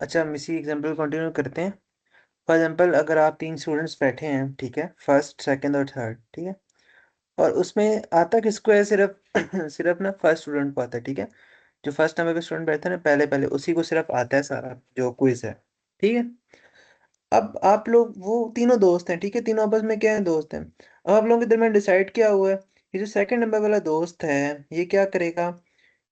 अच्छा, हम इसी एग्जाम्पल कंटिन्यू करते हैं। फॉर एग्जाम्पल, अगर आप 3 स्टूडेंट्स बैठे हैं, ठीक है, फर्स्ट सेकंड और थर्ड, ठीक है, और उसमें आता किसको है? सिर्फ सिर्फ ना फर्स्ट स्टूडेंट को आता है, ठीक है। जो फर्स्ट नंबर पे स्टूडेंट बैठा है ना, पहले पहले उसी को सिर्फ आता है सारा जो क्विज है, ठीक है। अब आप लोग वो तीनों दोस्त हैं, ठीक है, तीनों आपस में क्या है? दोस्त हैं। अब आप लोगों के दरमियान डिसाइड क्या हुआ है? ये जो सेकंड नंबर वाला दोस्त है, ये क्या करेगा?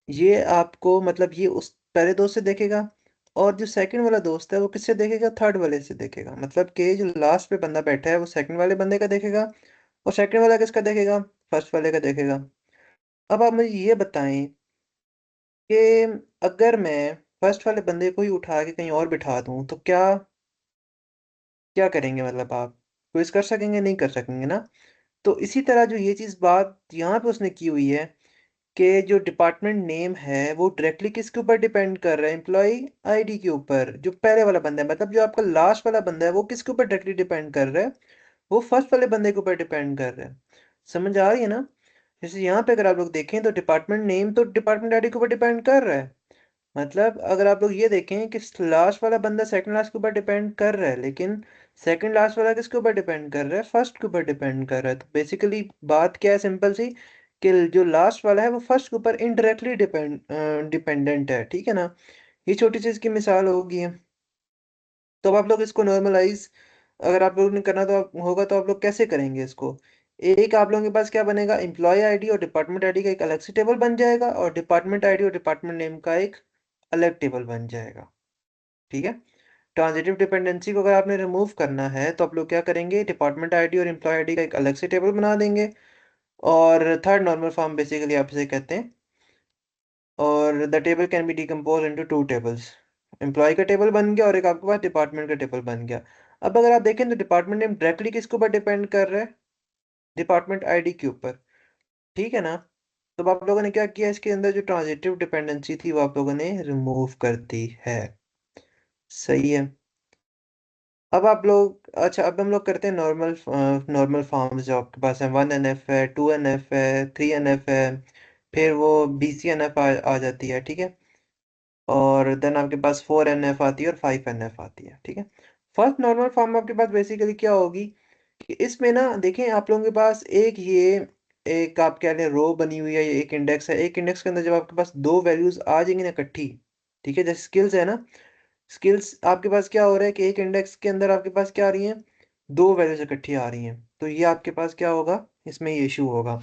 ये आपको मतलब ये उस पहले दोस्त से देखेगा, और जो सेकंड वाला दोस्त है वो किससे देखेगा? थर्ड वाले से देखेगा। मतलब कि जो लास्ट पे बंदा बैठा है वो सेकंड वाले बंदे का देखेगा, और सेकंड वाला किसका देखेगा? फर्स्ट वाले का देखेगा। अब आप मुझे ये बताएं कि अगर मैं फर्स्ट वाले बंदे को ही उठा के कहीं और बिठा दूं तो क्या क्या करेंगे? मतलब आप क्विज कर सकेंगे? नहीं कर सकेंगे ना। तो इसी तरह जो ये चीज़ बात यहाँ पे उसने की हुई है कि जो डिपार्टमेंट नेम है वो डायरेक्टली किसके ऊपर डिपेंड कर रहा है? एम्प्लॉय आईडी के ऊपर। जो पहले वाला बंदा है, मतलब जो आपका लास्ट वाला बंदा है, वो किसके ऊपर डायरेक्टली डिपेंड कर रहा है? वो फर्स्ट वाले बंदे के ऊपर डिपेंड कर रहा है। समझ आ रही है ना? जैसे यहाँ पे अगर आप लोग देखें तो डिपार्टमेंट नेम तो डिपार्टमेंट आईडी के ऊपर डिपेंड कर रहा है। मतलब अगर आप लोग ये देखें कि लास्ट वाला बंदा सेकंड लास्ट के ऊपर डिपेंड कर रहा है, लेकिन सेकंड लास्ट वाला किसके ऊपर डिपेंड कर रहा है? फर्स्ट के ऊपर डिपेंड कर रहा है। तो बेसिकली बात क्या है? सिंपल सी, कि जो लास्ट वाला है वो फर्स्ट के ऊपर इनडायरेक्टली डिपेंडेंट है, ठीक है ना। ये छोटी चीज़ की मिसाल होगी है। तो अब आप लोग इसको नॉर्मलाइज अगर आप लोगों ने करना तो होगा, तो आप लोग कैसे करेंगे इसको? एक आप लोगों के पास क्या बनेगा? एम्प्लॉय आईडी और डिपार्टमेंट आईडी का एक अलग से टेबल बन जाएगा, और डिपार्टमेंट आईडी और डिपार्टमेंट नेम का एक अलग टेबल बन जाएगा, ठीक है। ट्रांजिटिव डिपेंडेंसी को अगर आपने रिमूव करना है तो आप लोग क्या करेंगे? डिपार्टमेंट आईडी और एम्प्लॉय आईडी का एक अलग से टेबल बना देंगे, और थर्ड नॉर्मल फॉर्म बेसिकली आप इसे कहते हैं। और the table can be decompose into 2 tables. Employee का टेबल बन गया और एक आपके पास डिपार्टमेंट का टेबल बन गया। अब अगर आप देखें तो डिपार्टमेंट नेम डायरेक्टली किसके ऊपर डिपेंड कर रहा है? डिपार्टमेंट आईडी के ऊपर, ठीक है ना। तो अब आप लोगों ने क्या किया? इसके अंदर जो ट्रांजिटिव डिपेंडेंसी थी वो आप लोगों ने रिमूव कर दी है। सही है। अब आप लोग अच्छा, अब हम लोग करते हैं नॉर्मल नॉर्मल फॉर्म्स जो आपके पास है। 1 NF है, 2 NF है, 3 NF है, फिर वो BCNF आ जाती है, ठीक है। और देन आपके पास 4 NF आती है और 5 NF आती है, ठीक है। फर्स्ट नॉर्मल फॉर्म आपके पास बेसिकली क्या होगी कि इसमें ना देखें, आप लोगों के पास एक आप कह लें रो बनी हुई है, ये एक इंडेक्स है। एक इंडेक्स के अंदर जब आपके पास दो वैल्यूज आ जाएंगी ना इकट्ठी, ठीक है, जैसे स्किल्स है ना। स्किल्स आपके पास क्या हो रहा है कि एक इंडेक्स के अंदर आपके पास क्या आ रही हैं? दो वैल्यूज इकट्ठी आ रही हैं। तो ये आपके पास क्या होगा? इसमें ये इशू होगा।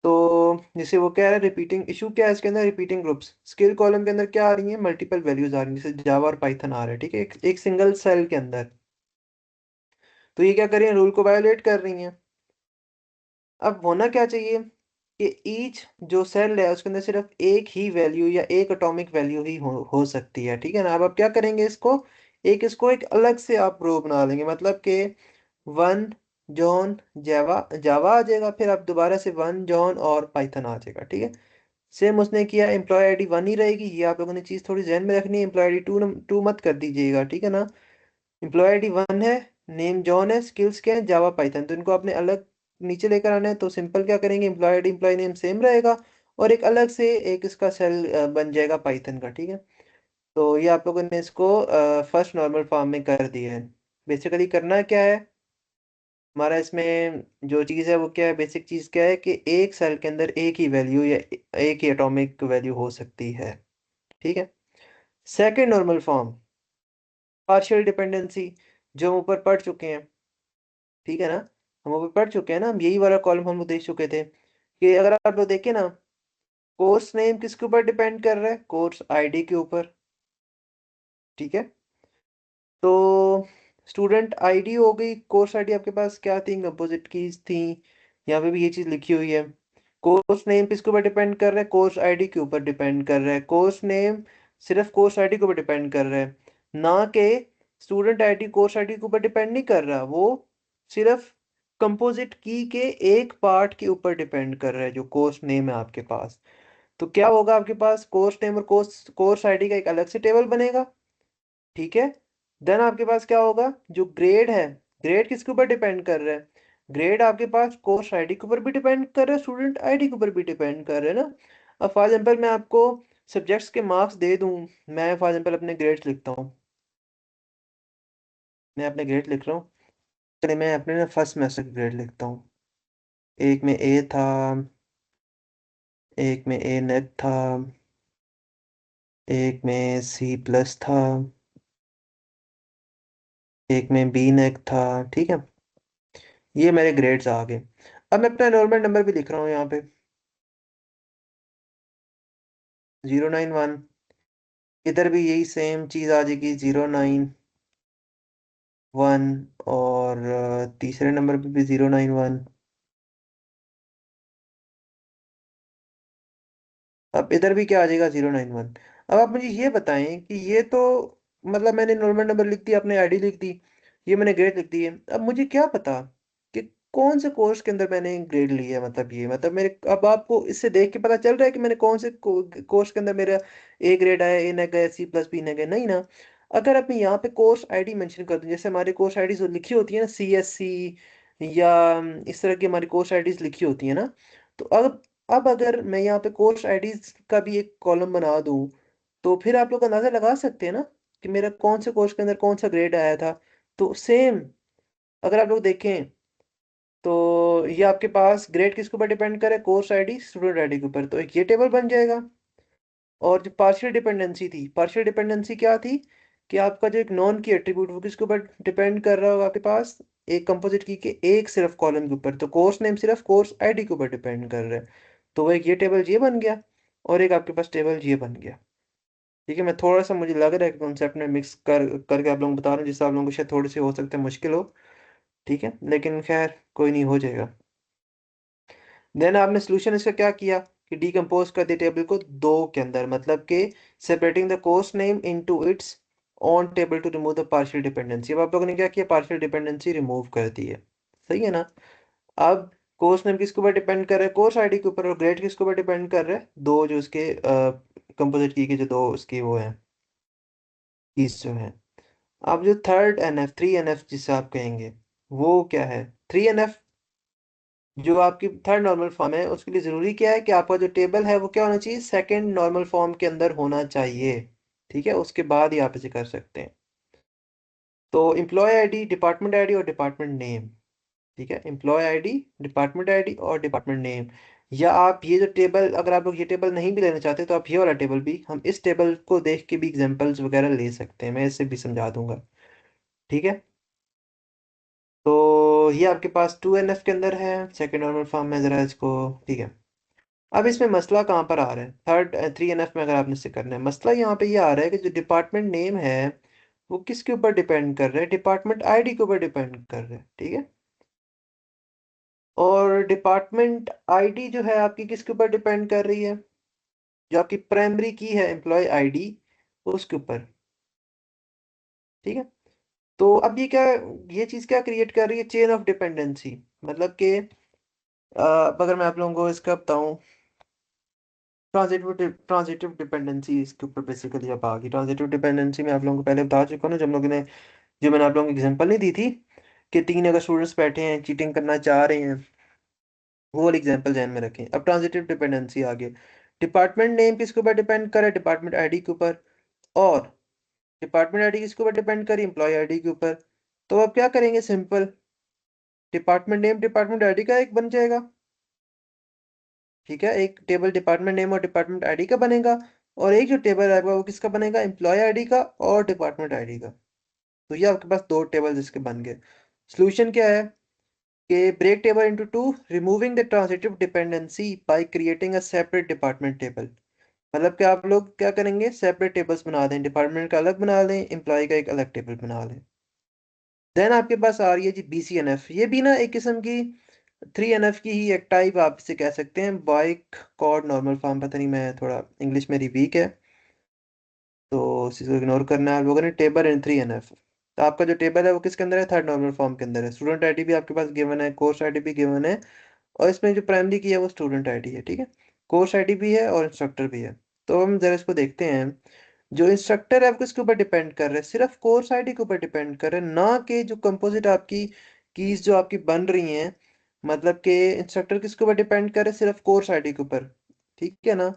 तो जैसे वो कह रहा है रिपीटिंग इशू, क्या है इसके अंदर? Repeating groups. स्किल कॉलम के अंदर क्या आ रही है? मल्टीपल वैल्यूज आ रही हैं, जैसे जावा और पाइथन आ रहा है, ठीक है, एक सिंगल सेल के अंदर। तो ये क्या कर रही है? रूल को वायोलेट कर रही हैं। अब होना क्या चाहिए कि ईच जो सेल है उसके अंदर सिर्फ एक ही वैल्यू या एक एटॉमिक वैल्यू ही हो सकती है, ठीक है ना। अब आप क्या करेंगे? इसको एक अलग से आप रो बना लेंगे। मतलब कि 1 जॉन जावा जावा आ जाएगा, फिर आप दोबारा से 1 जॉन और पाइथन आ जाएगा, ठीक है। सेम उसने किया, एम्प्लॉय आईडी 1 ही रहेगी। ये आप लोगों ने चीज़ थोड़ी जहन में रखनी है। एम्प्लॉय आईडी टू मत कर दीजिएगा, ठीक है ना। एम्प्लॉय आईडी 1 है, नेम जॉन है, स्किल्स क्या है? Java Python. तो इनको आपने अलग नीचे लेकर आना है। तो सिंपल क्या करेंगे? Employee ID employee name same रहेगा, और एक अलग से एक इसका सेल बन जाएगा पाइथन का, ठीक है। तो ये आप लोगों ने इसको फर्स्ट नॉर्मल फॉर्म में कर दिया है। बेसिकली करना क्या है हमारा इसमें? जो चीज़ है वो क्या है? बेसिक चीज़ क्या है कि एक सेल के अंदर एक ही वैल्यू या एक ही एटॉमिक वैल्यू हो सकती है, ठीक है। Second normal form, partial dependency, जो हम ऊपर पढ़ चुके हैं, ठीक है ना। हम ऊपर पढ़ चुके हैं ना, हम यही वाला कॉलम हम लोग देख चुके थे कि अगर आप लोग देखें ना, कोर्स नेम किसके ऊपर डिपेंड कर रहा है? कोर्स आईडी के ऊपर, ठीक है। तो स्टूडेंट आईडी हो गई, कोर्स आईडी आपके पास क्या थी? कंपोजिट कीज थी। यहाँ पे भी ये चीज़ लिखी हुई है। कोर्स नेम किसके ऊपर डिपेंड कर रहा है? कोर्स आईडी के ऊपर डिपेंड कर रहा है। कोर्स नेम सिर्फ कोर्स आईडी के ऊपर डिपेंड कर रहा है, ना कि स्टूडेंट आईडी कोर्स आईडी के ऊपर डिपेंड नहीं कर रहा। वो सिर्फ कंपोजिट की के एक पार्ट के ऊपर डिपेंड कर रहा है, जो कोर्स नेम है आपके पास। तो क्या होगा आपके पास? कोर्स नेम और कोर्स आईडी का एक अलग से टेबल बनेगा, ठीक है। देन आपके पास क्या होगा? जो ग्रेड है, ग्रेड किसके ऊपर डिपेंड कर रहा है? ग्रेड आपके पास कोर्स आईडी के ऊपर भी डिपेंड कर रहा है, स्टूडेंट आईडी के ऊपर भी डिपेंड कर रहा है ना। अब फॉर एग्जाम्पल मैं आपको सब्जेक्ट्स के मार्क्स दे दूं, मैं फॉर एग्जाम्पल अपने ग्रेड्स लिखता हूँ। मैं अपने ग्रेड लिख रहा हूँ। चलिए मैं अपने ना फर्स्ट सेमेस्टर के ग्रेड लिखता हूँ। एक में ए था, एक में ए नेट था, एक में सी प्लस था, एक में बी नेट था। ठीक है, ये मेरे ग्रेड्स आ गए। अब मैं अपना एनरोलमेंट नंबर भी लिख रहा हूँ यहाँ पे, 091। इधर भी यही सेम चीज़ आ जाएगी, 091। और तीसरे नंबर पे भी 091। अब इधर भी क्या आ जाएगा, 091। अब आप मुझे ये बताएं कि ये तो मतलब मैंने एनरोलमेंट नंबर लिख दिया, अपने आईडी लिख दी, ये मैंने ग्रेड लिख दी है। अब मुझे क्या पता कि कौन से कोर्स के अंदर मैंने ग्रेड लिया है, मतलब ये मतलब मेरे, अब आपको इससे देख के पता चल रहा है कि मैंने कौन से कोर्स के अंदर मेरा ए ग्रेड आया, ए ने गया, सी प्लस बी ने गया, नहीं ना। अगर आप यहाँ पे कोर्स आईडी मेंशन कर दूं, जैसे हमारी कोर्स आईडी जो लिखी होती है ना, CSC या इस तरह की हमारी कोर्स आईडीज लिखी होती है ना, तो अब अगर मैं यहाँ पे कोर्स आईडीज का भी एक कॉलम बना दूं, तो फिर आप लोग अंदाजा लगा सकते हैं ना कि मेरा कौन से कोर्स के अंदर कौन सा ग्रेड आया था। तो सेम अगर आप लोग देखें, तो ये आपके पास ग्रेड किसके ऊपर डिपेंड करे, कोर्स आईडी स्टूडेंट आईडी के ऊपर, तो एक ये टेबल बन जाएगा। और जो पार्शियल डिपेंडेंसी थी, पार्शियल डिपेंडेंसी क्या थी कि आपका जो एक नॉन की एट्रीब्यूट वो किसके ऊपर डिपेंड कर रहा होगा आपके पास, एक कंपोजिट की के एक सिर्फ कॉलम के ऊपर, तो कोर्स नेम सिर्फ कोर्स आईडी के ऊपर डिपेंड कर रहा है। तो वो एक ये टेबल ये बन गया, और एक आपके पास टेबल ये बन गया। ठीक है, मैं थोड़ा सा मुझे लग रहा है कि कॉन्सेप्ट में मिक्स करके आप लोगों को बता रहा हूँ, जिससे आप लोगों को शायद थोड़ी सी हो सकता है मुश्किल हो। ठीक है, लेकिन खैर कोई नहीं, हो जाएगा। देन आपने सोल्यूशन इसका क्या किया कि डिकम्पोज कर दिया टेबल को दो के अंदर, मतलब कि separating the course name into its own table to remove the partial dependency. अब आप लोगों ने क्या किया, पार्शियल डिपेंडेंसी रिमूव कर दी है। सही है ना। अब कोर्स नेम किसके ऊपर डिपेंड कर रहा है, कोर्स आईडी के ऊपर, और ग्रेड किसके ऊपर डिपेंड कर रहा है, दो जो उसके कंपोजिट की के जो दो उसकी वो है कीज जो है। अब जो थर्ड NF, 3NF जिसे आप कहेंगे, वो क्या है, 3NF जो आपकी थर्ड नॉर्मल फॉर्म है, उसके लिए जरूरी क्या है कि आपका जो टेबल है वो क्या होना चाहिए, सेकंड नॉर्मल फॉर्म के अंदर होना चाहिए। ठीक है, उसके बाद ही आप इसे कर सकते हैं। तो एम्प्लॉय आईडी, डिपार्टमेंट आईडी और डिपार्टमेंट नेम। ठीक है, एम्प्लॉय आईडी, डिपार्टमेंट आईडी और डिपार्टमेंट नेम। या आप ये जो टेबल, अगर आप लोग ये टेबल नहीं भी लेना चाहते तो आप ये वाला टेबल भी, हम इस टेबल को देख के भी एग्जांपल्स वगैरह ले सकते हैं, मैं इसे भी समझा दूंगा। ठीक है, तो ये आपके पास 2NF के अंदर है, सेकंड नॉर्मल फॉर्म में, जरा इसको। ठीक है, अब इसमें मसला कहाँ पर आ रहा है, थर्ड 3NF में अगर आपने से करना है, मसला यहाँ पे ये आ रहा है कि जो डिपार्टमेंट नेम है वो किसके ऊपर डिपेंड कर रहा है, डिपार्टमेंट आईडी के ऊपर डिपेंड कर रहा है। ठीक है, और डिपार्टमेंट आईडी जो है आपकी किसके ऊपर डिपेंड कर रही है, जो आपकी प्राइमरी की है एम्प्लॉय आईडी, उसके ऊपर। ठीक है, तो अब ये क्या, ये चीज़ क्या क्रिएट कर रही है, चेन ऑफ डिपेंडेंसी। मतलब कि अगर मैं आप लोगों को इसका बताऊं, ट्रांजिटिव डिपेंडेंसी इसके ऊपर बेसिकली अब आ गई। ट्रांजिटिव डिपेंडेंसी में आप लोगों को पहले बता चुका हूँ ना, जब हम लोगों ने, जो मैंने आप लोगों को एग्जांपल नहीं दी थी कि तीन अगर स्टूडेंट्स बैठे हैं चीटिंग करना चाह रहे हैं, वो वाली एग्जांपल ध्यान में रखें। अब ट्रांजिटिव डिपेंडेंसी आ गई, डिपार्टमेंट नेम किसके ऊपर डिपेंड करे, डिपार्टमेंट आईडी के ऊपर, और डिपार्टमेंट आईडी किसके ऊपर डिपेंड करे, एम्प्लॉय आईडी के ऊपर। तो अब क्या करेंगे, simple, department name department ID का एक बन जाएगा। ठीक है, एक टेबल डिपार्टमेंट नेम और डिपार्टमेंट आईडी का बनेगा, और एक जो टेबल आएगा वो किसका बनेगा, एम्प्लॉय आईडी का और डिपार्टमेंट आईडी का। तो ये आपके पास दो टेबल इसके बन गए। सोल्यूशन क्या है कि break table into two, removing the transitive dependency by creating a separate department table. मतलब कि आप लोग क्या करेंगे, सेपरेट टेबल्स बना दें, डिपार्टमेंट का अलग बना लें, एम्प्लॉय का एक अलग टेबल बना लें। देन आपके पास आ रही है जी BCNF, ये भी ना एक किस्म की 3NF की ही एक टाइप आप इसे कह सकते हैं, बाइक कॉर्ड नॉर्मल फॉर्म, पता नहीं, मैं थोड़ा इंग्लिश मेरी वीक है, तो इसी को इग्नोर करना है आप लोगों ने। टेबल इन 3NF, तो आपका जो टेबल है वो किसके अंदर है, थर्ड नॉर्मल फॉर्म के अंदर है। स्टूडेंट आईडी भी आपके पास गिवन है, कोर्स आईडी भी गिवन है, और इसमें जो प्राइमरी की है वो स्टूडेंट आईडी है। ठीक है, कोर्स आईडी भी है और इंस्ट्रक्टर भी है। तो हम जरा इसको देखते हैं। जो इंस्ट्रक्टर है वो किसके ऊपर डिपेंड कर रहे हैं, सिर्फ कोर्स आईडी के ऊपर डिपेंड कर रहे हैं, ना कि जो कंपोजिट आपकी कीज जो आपकी बन रही हैं। मतलब कि इंस्ट्रक्टर किसके ऊपर डिपेंड कर रहे हैं, सिर्फ कोर्स आईडी के ऊपर। ठीक है ना।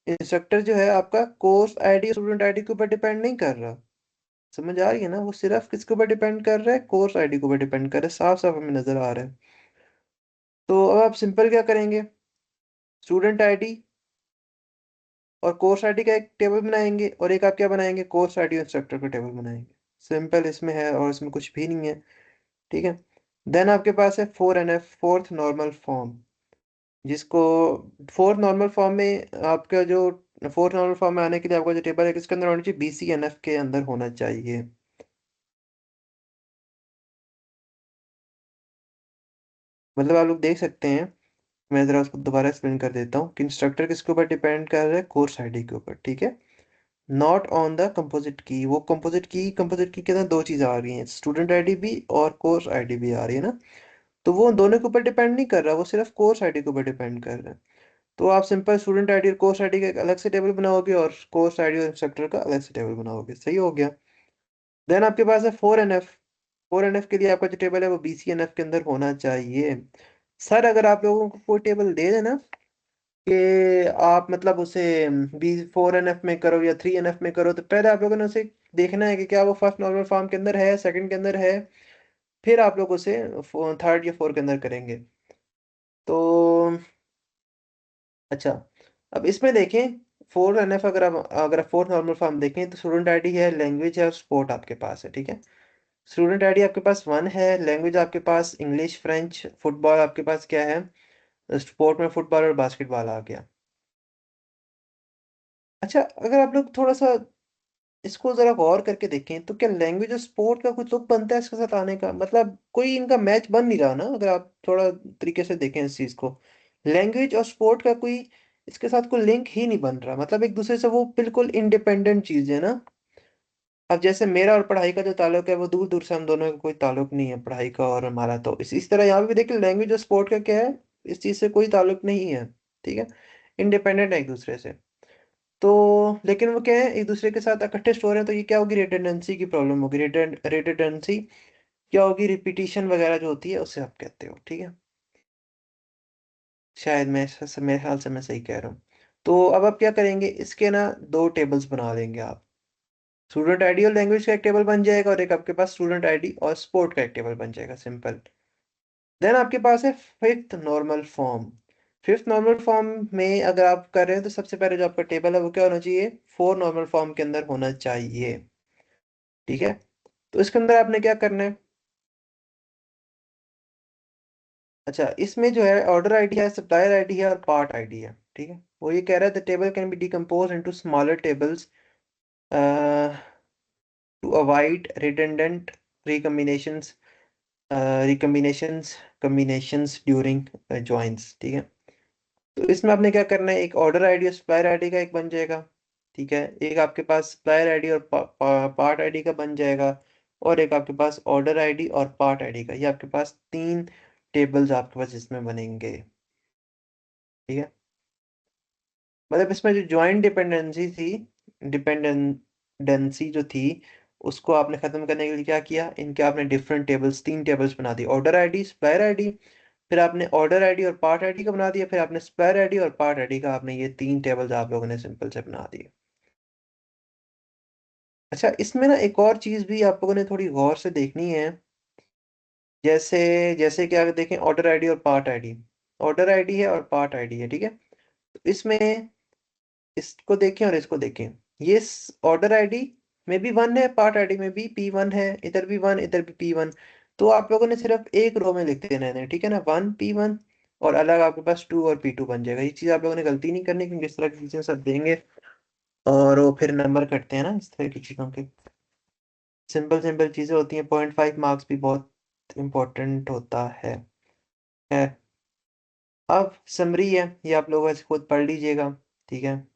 इंस्ट्रक्टर जो है आपका कोर्स आईडी स्टूडेंट आईडी के ऊपर डिपेंड नहीं कर रहा। समझ आ रही है ना, वो सिर्फ किसके ऊपर डिपेंड कर रहा है, कोर्स आईडी के ऊपर डिपेंड कर रहा है, साफ साफ हमें नजर आ रहा है। तो अब आप सिंपल क्या करेंगे, स्टूडेंट आईडी और कोर्स आईडी का एक टेबल बनाएंगे, और एक आप क्या बनाएंगे, कोर्स आईडी और इंस्ट्रक्टर का टेबल बनाएंगे। सिंपल इसमें है, और इसमें कुछ भी नहीं है। ठीक है। देन आपके पास है 4NF, फोर्थ नॉर्मल फॉर्म, जिसको फोर्थ नॉर्मल फॉर्म में आपका जो फोर्थ नॉर्मल फॉर्म में आने के लिए आपका जो टेबल है किसके अंदर होना चाहिए, BCNF के अंदर होना चाहिए। मतलब आप लोग देख सकते हैं, मैं जरा उसको दोबारा एक्सप्लेन कर देता हूँ कि इंस्ट्रक्टर किसके ऊपर डिपेंड कर रहा है, कोर्स आईडी के ऊपर। ठीक है। Not on the composite key, वो कंपोजिट की के अंदर दो चीज़ें आ रही हैं, स्टूडेंट आईडी भी और कोर्स आईडी भी आ रही है ना। तो वो दोनों के ऊपर डिपेंड नहीं कर रहा, वो सिर्फ कोर्स आईडी के ऊपर डिपेंड कर रहा है। तो आप सिंपल स्टूडेंट आईडी और कोर्स आईडी का एक अलग से टेबल बनाओगे, और कोर्स आईडी और इंस्ट्रक्टर का अलग से टेबल बनाओगे। सही हो गया। देन आपके पास है 4NF। 4NF के लिए आपका जो टेबल है वो BCNF के अंदर होना चाहिए। सर अगर आप लोगों को कोई टेबल दे देना कि आप मतलब उसे B4NF में करो या 3NF में करो, तो पहले आप लोगों ने उसे देखना है कि क्या वो फर्स्ट नॉर्मल फॉर्म के अंदर है, सेकंड के अंदर है, फिर आप लोग उसे थर्ड या फोर्थ के अंदर करेंगे। तो अच्छा, अब इसमें देखें 4NF, अगर आप फोर्थ नॉर्मल फॉर्म देखें तो स्टूडेंट आईडी है, लैंग्वेज है और स्पोर्ट आपके पास है। ठीक है। स्टूडेंट आईडी आपके पास 1 है, लैंग्वेज आपके पास इंग्लिश फ्रेंच, फुटबॉल आपके पास क्या है, स्पोर्ट में फुटबॉल और बास्केटबॉल आ गया। अच्छा, अगर आप लोग थोड़ा सा इसको जरा गौर करके देखें तो क्या लैंग्वेज और स्पोर्ट का कुछ तुक बनता है इसके साथ आने का, मतलब कोई इनका मैच बन नहीं रहा ना, अगर आप थोड़ा तरीके से देखें इस चीज को। लैंग्वेज और स्पोर्ट का कोई इसके साथ कोई लिंक ही नहीं बन रहा, मतलब एक दूसरे से वो बिल्कुल इंडिपेंडेंट चीज है ना। अब जैसे मेरा और पढ़ाई का जो ताल्लुक है वो दूर दूर से हम दोनों का कोई ताल्लुक नहीं है, पढ़ाई का और हमारा, तो इस तरह यहाँ पे भी देखिए लैंग्वेज और स्पोर्ट का क्या है, इस चीज से कोई ताल्लुक नहीं है। ठीक है। इंडिपेंडेंट है एक दूसरे से। तो लेकिन वो क्या है, एक दूसरे के साथ इकट्ठे स्टोर हैं, तो ये क्या होगी, रिडंडेंसी की प्रॉब्लम होगी। रिडंडेंसी क्या होगी, रिपीटिशन वगैरह जो होती है उससे आप कहते हो। ठीक है। शायद मेरे ख्याल से मैं सही कह रहा हूँ। तो अब आप क्या करेंगे, इसके ना दो टेबल्स बना लेंगे आप। स्टूडेंट आईडी और लैंग्वेज का एक टेबल बन जाएगा, और एक आपके पास स्टूडेंट आईडी और स्पोर्ट का एक टेबल बन जाएगा, सिंपल। देन आपके पास है fifth normal form. Fifth normal form में अगर आप कर रहे हैं तो सबसे पहले जो आपका टेबल है वो क्या होना चाहिए, फोर नॉर्मल फॉर्म के अंदर होना चाहिए। ठीक है। तो इसके अंदर आपने क्या करना है, अच्छा इसमें जो है ऑर्डर आईडी है, सप्लायर आईडी है और पार्ट आईडी है। ठीक है। वो ये कह रहा है the table can be decompose into smaller tables to avoid redundant recombinations recombinations combinations during joins. ठीक है। तो इसमें आपने क्या करना है, एक ऑर्डर आईडी और सप्लायर आईडी का एक बन जाएगा। ठीक है। एक आपके पास सप्लायर आईडी और पार्ट आईडी का बन जाएगा, और एक आपके पास ऑर्डर आईडी और पार्ट आईडी का। ये आपके पास तीन टेबल्स आपके पास इसमें बनेंगे। ठीक है। मतलब इसमें जो ज्वाइंट डिपेंडेंसी थी, डिपेंडेंसी जो थी, उसको आपने खत्म करने के लिए क्या किया, इनके आपने डिफरेंट टेबल्स, तीन टेबल्स बना दी, ऑर्डर आईडी, सप्लायर आईडी, फिर आपने ऑर्डर आईडी और पार्ट आईडी का बना दिया, फिर आपने सप्लायर आईडी और पार्ट आईडी का, आपने ये तीन टेबल्स आप लोगों ने सिंपल से बना दिए। अच्छा, इसमें ना एक और चीज भी आप लोगों ने थोड़ी गौर से देखनी है। जैसे जैसे कि अगर देखें ऑर्डर आईडी और पार्ट आईडी, ऑर्डर आईडी है और पार्ट आईडी है। ठीक है। तो इसमें इसको देखें और इसको देखें, ये ऑर्डर आईडी में भी 1 है, पार्ट आईडी में भी P1 है, इधर भी 1, इधर भी P1। तो आप लोगों ने सिर्फ एक रो में लिख देना है, ठीक है ना, 1 P1, और अलग आपके पास 2 और P2 बन जाएगा। ये चीज़ आप लोगों ने गलती नहीं करनी, क्योंकि इस तरह की चीज़ें सब देंगे और वो फिर नंबर कटते हैं ना इस तरह की चीज़ों के। सिंपल सिंपल चीज़ें होती हैं, 0.5 मार्क्स भी बहुत इंपॉर्टेंट होता है। अब समरी है, ये आप लोग ऐसे खुद पढ़ लीजिएगा। ठीक है।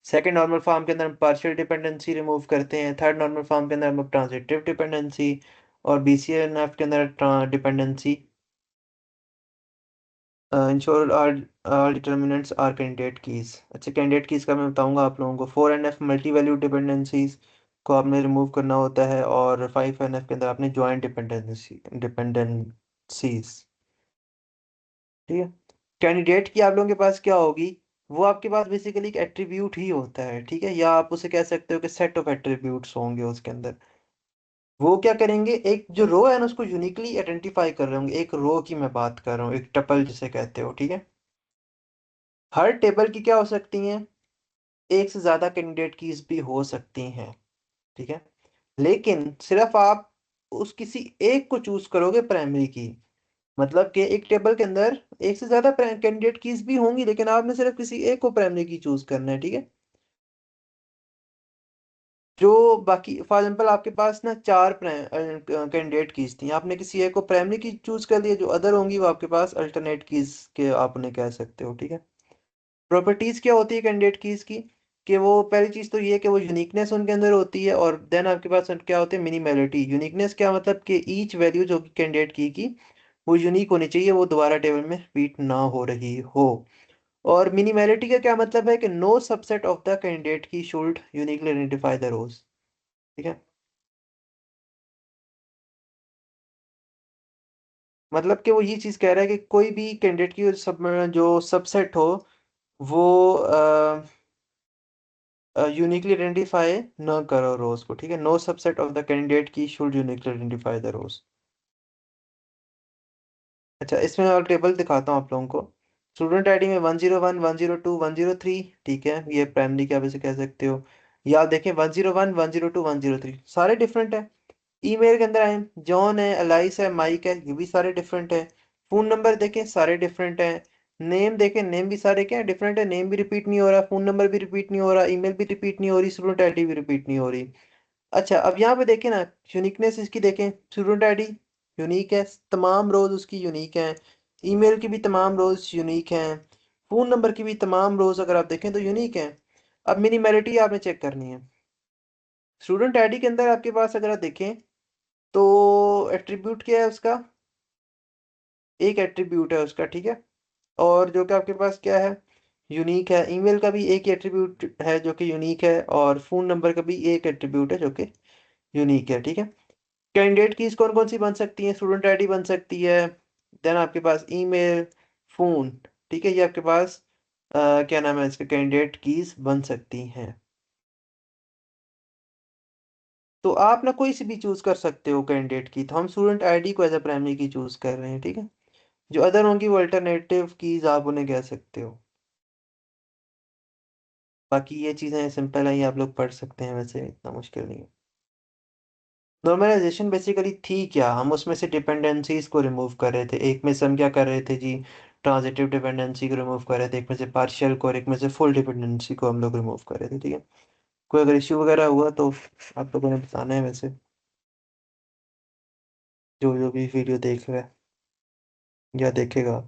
सेकंड नॉर्मल फॉर्म के अंदर हम पार्शियल डिपेंडेंसी रिमूव करते हैं, थर्ड नॉर्मल फॉर्म के अंदर हम ट्रांजिटिव डिपेंडेंसी, और BCNF के अंदर dependency ensure all determinants are candidate keys. अच्छा, कैंडिडेट कीज का मैं बताऊंगा आप लोगों को। 4NF मल्टी वैल्यू डिपेंडेंसीज को आपने रिमूव करना होता है, और 5NF के अंदर आपने ज्वाइंट डिपेंडेंसीज। ठीक है। कैंडिडेट की आप लोगों के पास क्या होगी, वो आपके पास बेसिकली एक एट्रीब्यूट ही होता है, ठीक है, या आप उसे कह सकते हो कि सेट ऑफ एट्रीब्यूट्स होंगे उसके अंदर। वो क्या करेंगे, एक जो रो है ना उसको यूनिकली आइडेंटिफाई कर रहे होंगे, एक रो की मैं बात कर रहा हूँ, एक टपल जिसे कहते हो, ठीक है। हर टेबल की क्या हो सकती हैं, एक से ज्यादा कैंडिडेट कीज भी हो सकती हैं, ठीक है। लेकिन सिर्फ आप उस किसी एक को चूज करोगे प्राइमरी की, मतलब कि एक टेबल के अंदर एक से ज्यादा कैंडिडेट कीज भी होंगी, लेकिन आपने सिर्फ किसी एक को प्राइमरी की चूज करना है, ठीक है। जो बाकी फॉर एग्जाम्पल आपके पास ना चार कैंडिडेट कीज थी, आपने किसी एक को प्राइमरी की चूज कर लिया, जो अदर होंगी वो आपके पास अल्टरनेट कीज के आप उन्हें कह सकते हो, ठीक है। प्रॉपर्टीज क्या होती है कैंडिडेट कीज की, कि वो पहली चीज तो ये है कि वो यूनिकनेस उनके अंदर होती है, और देन आपके पास क्या होती है, मिनिमैलिटी। यूनिकनेस क्या मतलब कि ईच वैल्यू जो कैंडिडेट की वो यूनिक होनी चाहिए, वो दोबारा टेबल में रिपीट ना हो रही हो। और मिनिमैलिटी का क्या मतलब है कि no subset of the candidate key should uniquely identify the rows, ठीक है। मतलब कि वो ये चीज कह रहा है कि कोई भी कैंडिडेट की जो सबसेट हो वो यूनिकली आइडेंटिफाई न करो रोज को, ठीक है। No subset of the candidate key should uniquely identify the rows. अच्छा, इसमें और टेबल दिखाता हूँ आप लोगों को। स्टूडेंट आईडी में 101, 102, 103, ठीक है, ये प्राइमरी की आप इसे कह सकते हो। या आप देखें 101, 102, 103 सारे डिफरेंट है। ईमेल के अंदर आए, जॉन है, अलाइस है, माइक है, ये भी सारे डिफरेंट है। फोन नंबर देखें, सारे डिफरेंट है। नेम देखें, नेम भी सारे क्या डिफरेंट है, नेम भी रिपीट नहीं हो रहा, फोन नंबर भी रिपीट नहीं हो रहा, ईमेल भी रिपीट नहीं हो रही, स्टूडेंट आईडी भी रिपीट नहीं हो रही। अच्छा, अब यहाँ पे देखें ना, यूनिकनेस इसकी देखें, स्टूडेंट आईडी यूनिक है, तमाम रोज उसकी यूनिक हैं। ईमेल की भी तमाम रोज यूनिक हैं। फोन नंबर की भी तमाम रोज अगर आप देखें तो यूनिक हैं। अब मिनिमैलिटी आपने चेक करनी है। स्टूडेंट आईडी के अंदर आपके पास अगर आप देखें तो एट्रीब्यूट क्या है उसका, एक एट्रीब्यूट है उसका, ठीक है। और जो कि आपके पास क्या है, यूनिक है। ईमेल का भी एक ही एट्रीब्यूट है जो कि यूनिक है, और फोन नंबर का भी एक एट्रीब्यूट है जो कि यूनिक है, ठीक है। कैंडिडेट कीज कौन कौन सी बन सकती हैं, स्टूडेंट आईडी बन सकती है, देन आपके पास ईमेल, फोन, ठीक है, ये आपके पास क्या नाम है इसके, कैंडिडेट कीज बन सकती हैं। तो आप ना कोई सी भी चूज कर सकते हो कैंडिडेट की, तो हम स्टूडेंट आईडी को एज अ प्राइमरी की चूज कर रहे हैं, ठीक है। जो अदर होंगी वो अल्टरनेटिव कीज आप उन्हें कह सकते हो। बाकी ये चीजें सिंपल है, ये आप लोग पढ़ सकते हैं, वैसे इतना मुश्किल नहीं है। नॉर्मलाइजेशन बेसिकली थी क्या, हम उसमें से डिपेंडेंसीज को रिमूव कर रहे थे। एक में से हम क्या कर रहे थे जी, ट्रांजिटिव डिपेंडेंसी को रिमूव कर रहे थे, एक में से पार्शियल को, और एक में से फुल डिपेंडेंसी को हम लोग रिमूव कर रहे थे, ठीक है। कोई अगर इश्यू वगैरह हुआ तो आप लोगों ने बताना है, वैसे जो जो भी वीडियो देख रहा है या देखेगा।